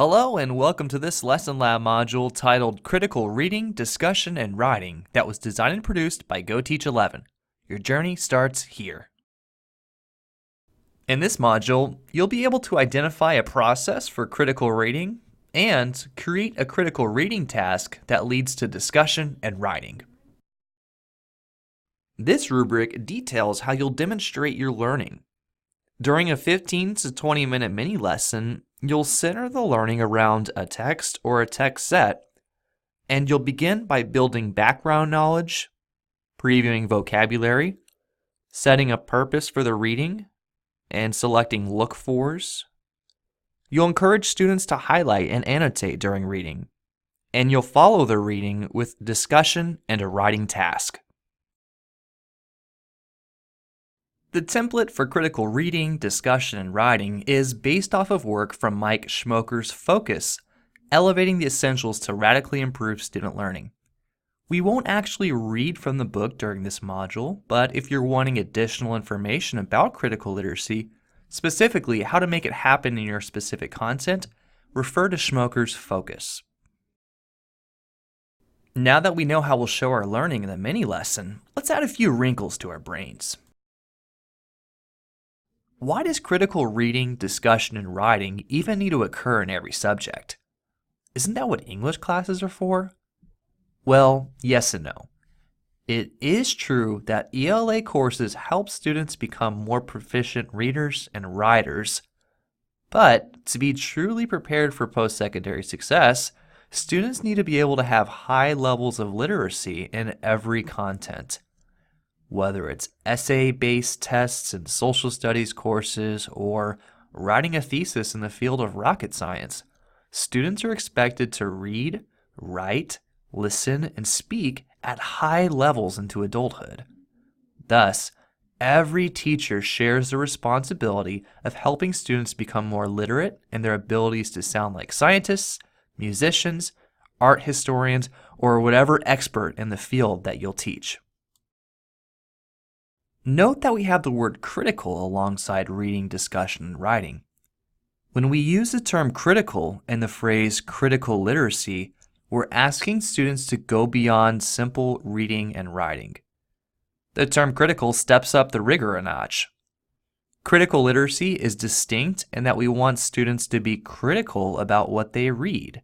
Hello and welcome to this Lesson Lab module titled Critical Reading, Discussion, and Writing that was designed and produced by GoTeach11. Your journey starts here. In this module, you'll be able to identify a process for critical reading and create a critical reading task that leads to discussion and writing. This rubric details how you'll demonstrate your learning. During a 15 to 20 minute mini lesson, you'll center the learning around a text or a text set, and you'll begin by building background knowledge, previewing vocabulary, setting a purpose for the reading, and selecting look-fors. You'll encourage students to highlight and annotate during reading, and you'll follow the reading with discussion and a writing task. The template for critical reading, discussion, and writing is based off of work from Mike Schmoker's Focus, Elevating the Essentials to Radically Improve Student Learning. We won't actually read from the book during this module, but if you're wanting additional information about critical literacy, specifically how to make it happen in your specific content, refer to Schmoker's Focus. Now that we know how we'll show our learning in the mini lesson, let's add a few wrinkles to our brains. Why does critical reading, discussion, and writing even need to occur in every subject? Isn't that what English classes are for? Well, yes and no. It is true that ELA courses help students become more proficient readers and writers, but to be truly prepared for post-secondary success, students need to be able to have high levels of literacy in every content. Whether it's essay-based tests in social studies courses or writing a thesis in the field of rocket science, students are expected to read, write, listen, and speak at high levels into adulthood. Thus, every teacher shares the responsibility of helping students become more literate in their abilities to sound like scientists, musicians, art historians, or whatever expert in the field that you'll teach. Note that we have the word critical alongside reading, discussion, and writing. When we use the term critical in the phrase critical literacy, we're asking students to go beyond simple reading and writing. The term critical steps up the rigor a notch. Critical literacy is distinct in that we want students to be critical about what they read,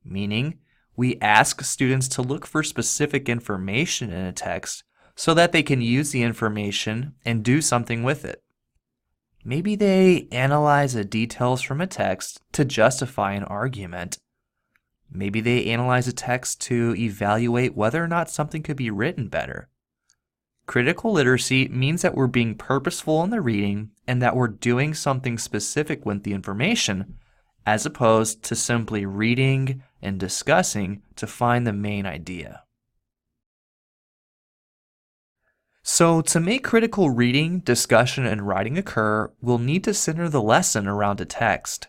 meaning we ask students to look for specific information in a text so that they can use the information and do something with it. Maybe they analyze the details from a text to justify an argument. Maybe they analyze a text to evaluate whether or not something could be written better. Critical literacy means that we're being purposeful in the reading and that we're doing something specific with the information, as opposed to simply reading and discussing to find the main idea. So to make critical reading, discussion, and writing occur, we'll need to center the lesson around a text.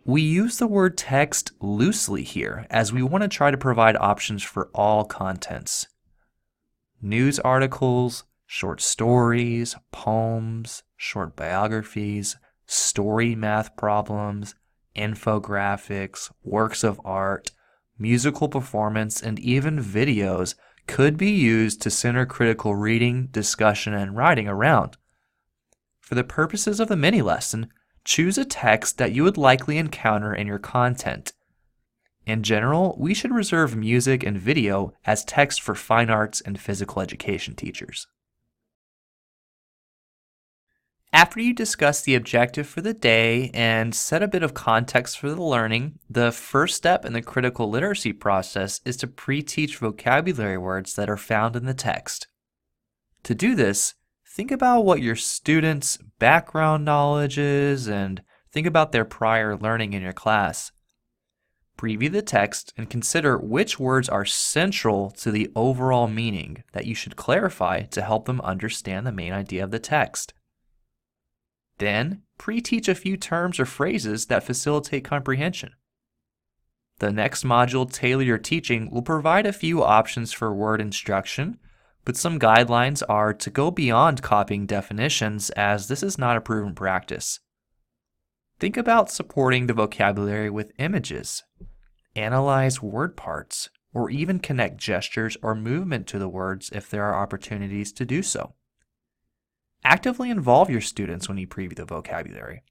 We use the word text loosely here, as we want to try to provide options for all contents. News articles, short stories, poems, short biographies, story math problems, infographics, works of art, musical performance, and even videos could be used to center critical reading, discussion, and writing around. For the purposes of the mini lesson, choose a text that you would likely encounter in your content. In general, we should reserve music and video as text for fine arts and physical education teachers. After you discuss the objective for the day and set a bit of context for the learning, the first step in the critical literacy process is to pre-teach vocabulary words that are found in the text. To do this, think about what your students' background knowledge is and think about their prior learning in your class. Preview the text and consider which words are central to the overall meaning that you should clarify to help them understand the main idea of the text. Then, pre-teach a few terms or phrases that facilitate comprehension. The next module, Tailor Your Teaching, will provide a few options for word instruction, but some guidelines are to go beyond copying definitions as this is not a proven practice. Think about supporting the vocabulary with images. Analyze word parts, or even connect gestures or movement to the words if there are opportunities to do so. Actively involve your students when you preview the vocabulary.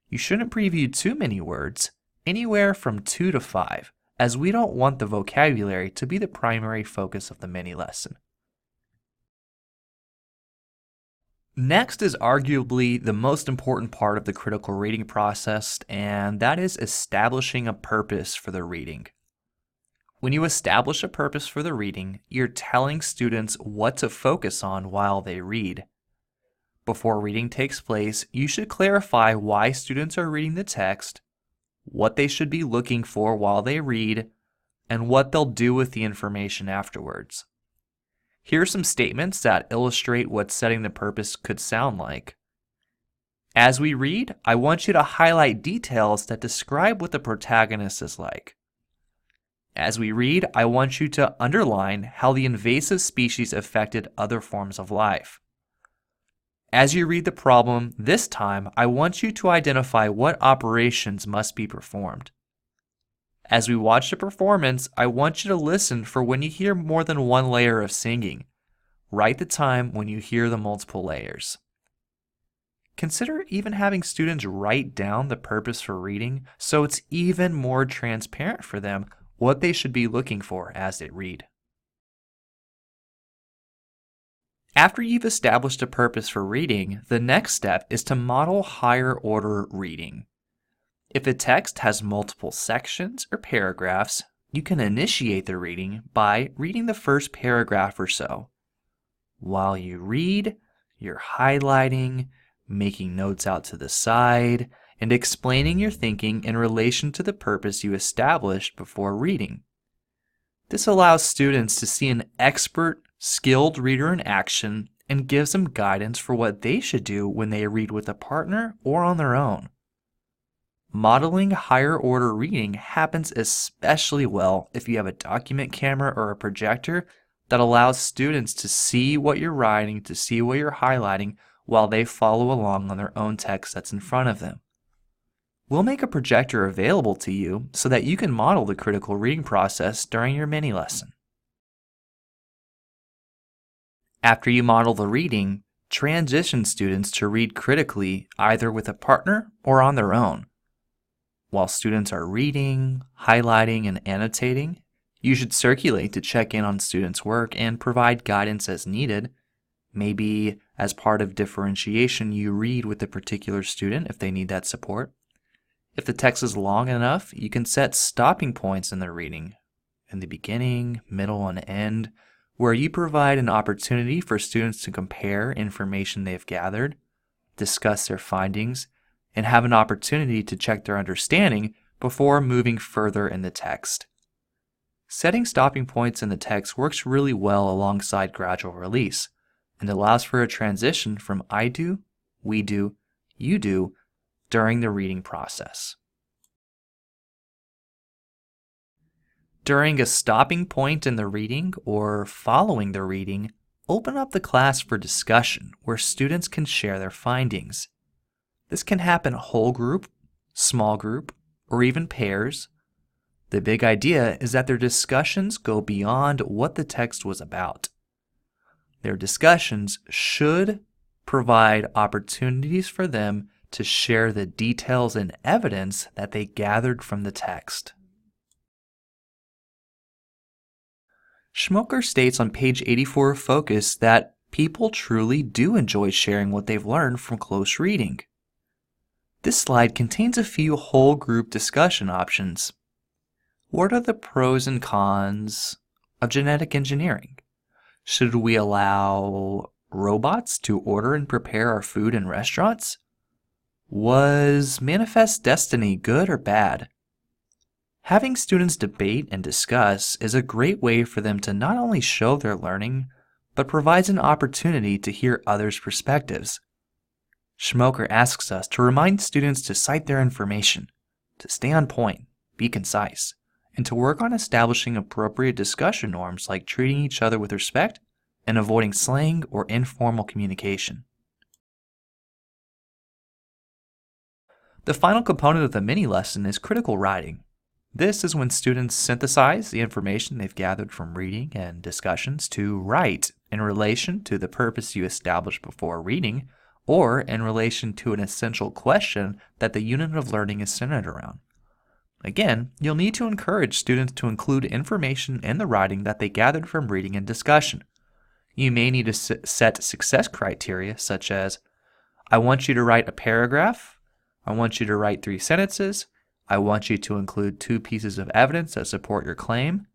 You shouldn't preview too many words, anywhere from 2 to 5, as we don't want the vocabulary to be the primary focus of the mini lesson. Next is arguably the most important part of the critical reading process, and that is establishing a purpose for the reading. When you establish a purpose for the reading, you're telling students what to focus on while they read. Before reading takes place, you should clarify why students are reading the text, what they should be looking for while they read, and what they'll do with the information afterwards. Here are some statements that illustrate what setting the purpose could sound like. As we read, I want you to highlight details that describe what the protagonist is like. As we read, I want you to underline how the invasive species affected other forms of life. As you read the problem this time, I want you to identify what operations must be performed. As we watch the performance, I want you to listen for when you hear more than one layer of singing. Write the time when you hear the multiple layers. Consider even having students write down the purpose for reading so it's even more transparent for them what they should be looking for as they read. After you've established a purpose for reading, the next step is to model higher order reading. If the text has multiple sections or paragraphs, you can initiate the reading by reading the first paragraph or so. While you read, you're highlighting, making notes out to the side, and explaining your thinking in relation to the purpose you established before reading. This allows students to see an expert, skilled reader in action and gives them guidance for what they should do when they read with a partner or on their own. Modeling higher order reading happens especially well if you have a document camera or a projector that allows students to see what you're writing, to see what you're highlighting while they follow along on their own text that's in front of them. We'll make a projector available to you so that you can model the critical reading process during your mini lesson. After you model the reading, transition students to read critically either with a partner or on their own. While students are reading, highlighting, and annotating, you should circulate to check in on students' work and provide guidance as needed. Maybe as part of differentiation, you read with a particular student if they need that support. If the text is long enough, you can set stopping points in the reading, in the beginning, middle, and end, where you provide an opportunity for students to compare information they've gathered, discuss their findings, and have an opportunity to check their understanding before moving further in the text. Setting stopping points in the text works really well alongside gradual release and allows for a transition from I do, we do, you do during the reading process. During a stopping point in the reading or following the reading, open up the class for discussion where students can share their findings. This can happen whole group, small group, or even pairs. The big idea is that their discussions go beyond what the text was about. Their discussions should provide opportunities for them to share the details and evidence that they gathered from the text. Schmoker states on page 84 of Focus that people truly do enjoy sharing what they've learned from close reading. This slide contains a few whole group discussion options. What are the pros and cons of genetic engineering? Should we allow robots to order and prepare our food in restaurants? Was Manifest Destiny good or bad? Having students debate and discuss is a great way for them to not only show their learning, but provides an opportunity to hear others' perspectives. Schmoker asks us to remind students to cite their information, to stay on point, be concise, and to work on establishing appropriate discussion norms like treating each other with respect and avoiding slang or informal communication. The final component of the mini lesson is critical writing. This is when students synthesize the information they've gathered from reading and discussions to write in relation to the purpose you established before reading, or in relation to an essential question that the unit of learning is centered around. Again, you'll need to encourage students to include information in the writing that they gathered from reading and discussion. You may need to set success criteria such as, I want you to write a paragraph, I want you to write 3 sentences, I want you to include 2 pieces of evidence that support your claim.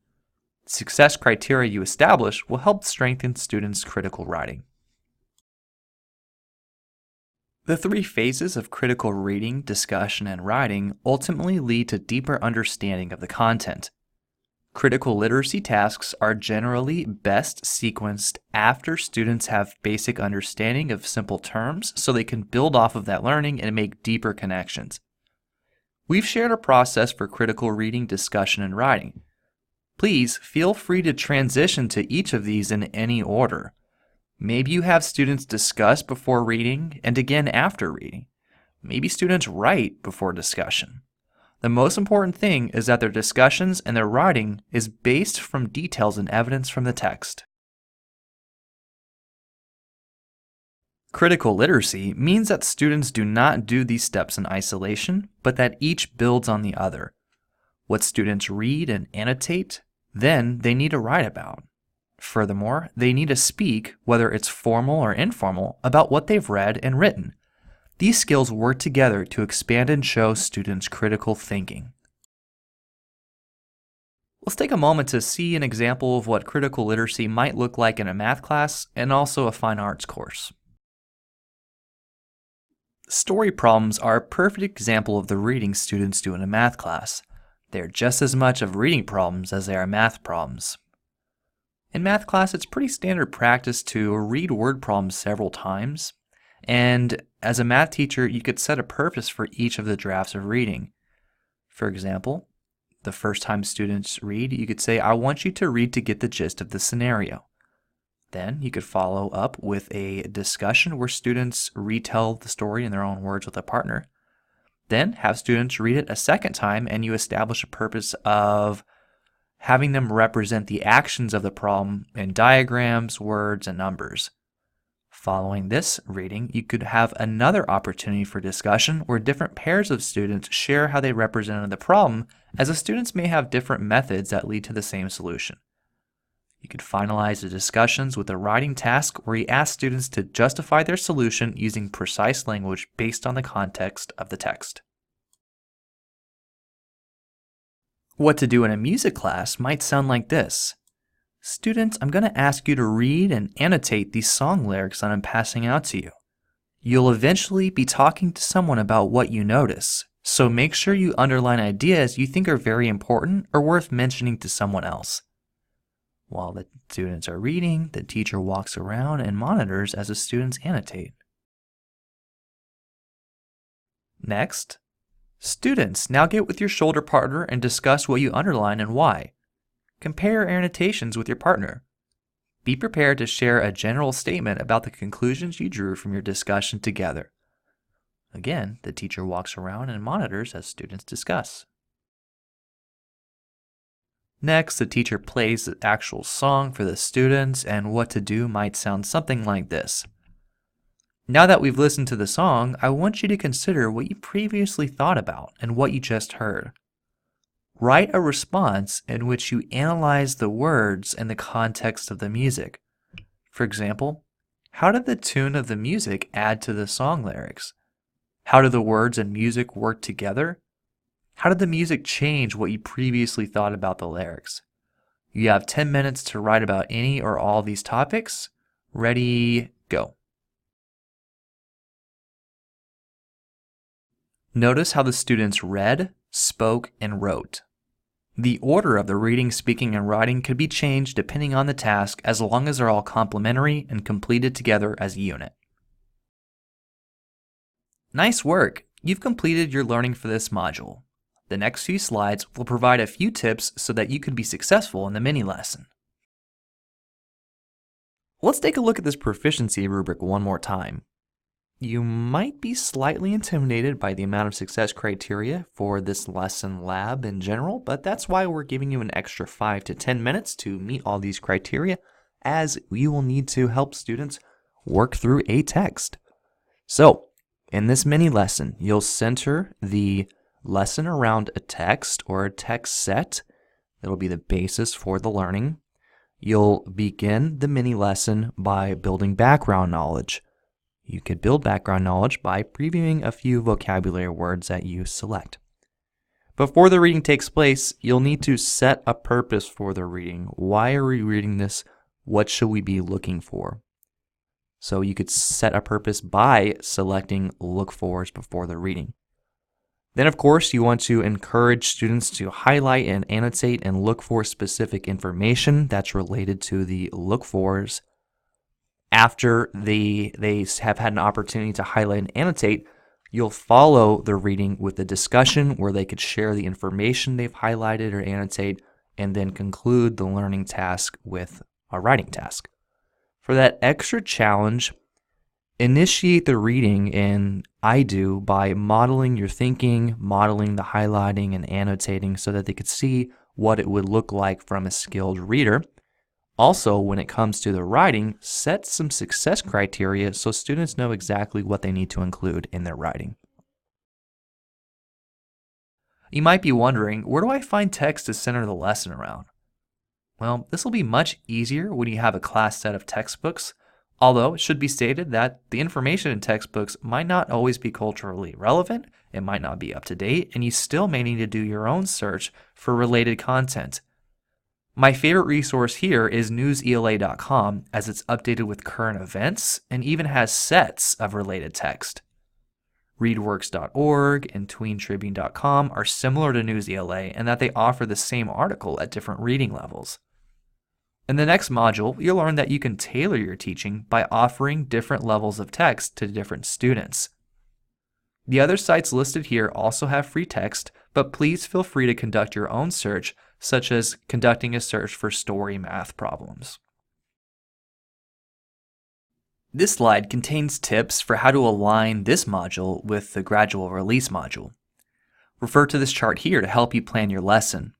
Success criteria you establish will help strengthen students' critical writing. The 3 phases of critical reading, discussion, and writing ultimately lead to deeper understanding of the content. Critical literacy tasks are generally best sequenced after students have basic understanding of simple terms so they can build off of that learning and make deeper connections. We've shared a process for critical reading, discussion, and writing. Please feel free to transition to each of these in any order. Maybe you have students discuss before reading and again after reading. Maybe students write before discussion. The most important thing is that their discussions and their writing is based from details and evidence from the text. Critical literacy means that students do not do these steps in isolation, but that each builds on the other. What students read and annotate, then they need to write about. Furthermore, they need to speak, whether it's formal or informal, about what they've read and written. These skills work together to expand and show students critical thinking. Let's take a moment to see an example of what critical literacy might look like in a math class and also a fine arts course. Story problems are a perfect example of the reading students do in a math class. They are just as much of reading problems as they are math problems. In math class, it's pretty standard practice to read word problems several times, and as a math teacher, you could set a purpose for each of the drafts of reading. For example, the first time students read, you could say, I want you to read to get the gist of the scenario. Then you could follow up with a discussion where students retell the story in their own words with a partner. Then have students read it a second time and you establish a purpose of having them represent the actions of the problem in diagrams, words, and numbers. Following this reading, you could have another opportunity for discussion where different pairs of students share how they represented the problem, as the students may have different methods that lead to the same solution. You could finalize the discussions with a writing task where you ask students to justify their solution using precise language based on the context of the text. What to do in a music class might sound like this. Students, I'm going to ask you to read and annotate these song lyrics that I'm passing out to you. You'll eventually be talking to someone about what you notice, so make sure you underline ideas you think are very important or worth mentioning to someone else. While the students are reading, the teacher walks around and monitors as the students annotate. Next, students, now get with your shoulder partner and discuss what you underline and why. Compare annotations with your partner. Be prepared to share a general statement about the conclusions you drew from your discussion together. Again, the teacher walks around and monitors as students discuss. Next, the teacher plays the actual song for the students, and what to do might sound something like this. Now that we've listened to the song, I want you to consider what you previously thought about and what you just heard. Write a response in which you analyze the words and the context of the music. For example, how did the tune of the music add to the song lyrics? How do the words and music work together? How did the music change what you previously thought about the lyrics? You have 10 minutes to write about any or all of these topics. Ready, go. Notice how the students read, spoke, and wrote. The order of the reading, speaking, and writing could be changed depending on the task as long as they're all complementary and completed together as a unit. Nice work! You've completed your learning for this module. The next few slides will provide a few tips so that you can be successful in the mini lesson. Let's take a look at this proficiency rubric one more time. You might be slightly intimidated by the amount of success criteria for this lesson lab in general, but that's why we're giving you an extra 5 to 10 minutes to meet all these criteria, as you will need to help students work through a text. So, in this mini lesson, you'll center the lesson around a text or a text set. That'll be the basis for the learning. You'll begin the mini lesson by building background knowledge. You could build background knowledge by previewing a few vocabulary words that you select. Before the reading takes place, you'll need to set a purpose for the reading. Why are we reading this? What should we be looking for? So you could set a purpose by selecting look fors before the reading. Then, of course, you want to encourage students to highlight and annotate and look for specific information that's related to the look fors. After they have had an opportunity to highlight and annotate, you'll follow the reading with a discussion where they could share the information they've highlighted or annotate, and then conclude the learning task with a writing task. For that extra challenge, initiate the reading in I Do by modeling your thinking, modeling the highlighting and annotating so that they could see what it would look like from a skilled reader. Also, when it comes to the writing, set some success criteria so students know exactly what they need to include in their writing. You might be wondering, where do I find text to center the lesson around? Well, this will be much easier when you have a class set of textbooks, although it should be stated that the information in textbooks might not always be culturally relevant, it might not be up to date, and you still may need to do your own search for related content. My favorite resource here is newsela.com, as it's updated with current events and even has sets of related text. Readworks.org and tweentribune.com are similar to NewsELA in that they offer the same article at different reading levels. In the next module, you'll learn that you can tailor your teaching by offering different levels of text to different students. The other sites listed here also have free text, but please feel free to conduct your own search, such as conducting a search for story math problems. This slide contains tips for how to align this module with the gradual release module. Refer to this chart here to help you plan your lesson.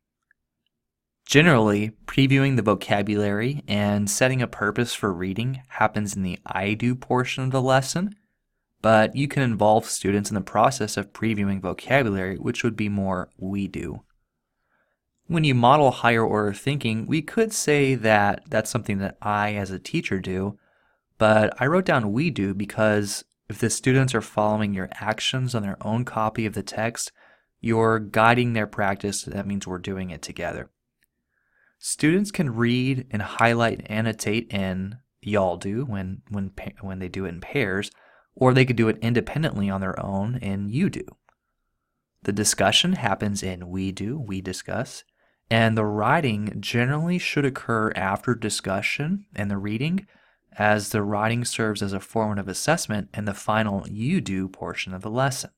Generally, previewing the vocabulary and setting a purpose for reading happens in the I Do portion of the lesson, but you can involve students in the process of previewing vocabulary, which would be more We Do. When you model higher order thinking, we could say that that's something that I as a teacher do, but I wrote down We Do because if the students are following your actions on their own copy of the text, you're guiding their practice. That means we're doing it together. Students can read and highlight and annotate in Y'all Do when they do it in pairs, or they could do it independently on their own in You Do. The discussion happens in We Do, we discuss, and the writing generally should occur after discussion and the reading, as the writing serves as a formative assessment in the final You Do portion of the lesson.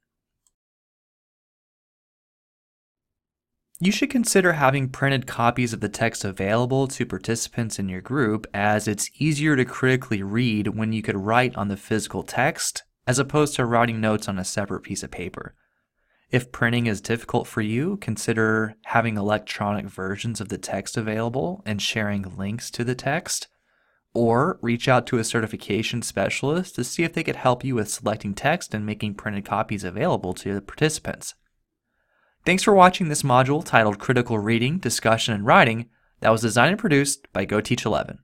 You should consider having printed copies of the text available to participants in your group, as it's easier to critically read when you could write on the physical text as opposed to writing notes on a separate piece of paper. If printing is difficult for you, consider having electronic versions of the text available and sharing links to the text, or reach out to a certification specialist to see if they could help you with selecting text and making printed copies available to the participants. Thanks for watching this module titled Critical Reading, Discussion, and Writing that was designed and produced by GoTeach11.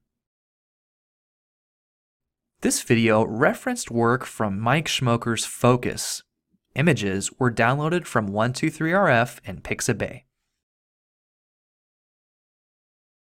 This video referenced work from Mike Schmoker's Focus. Images were downloaded from 123RF and Pixabay.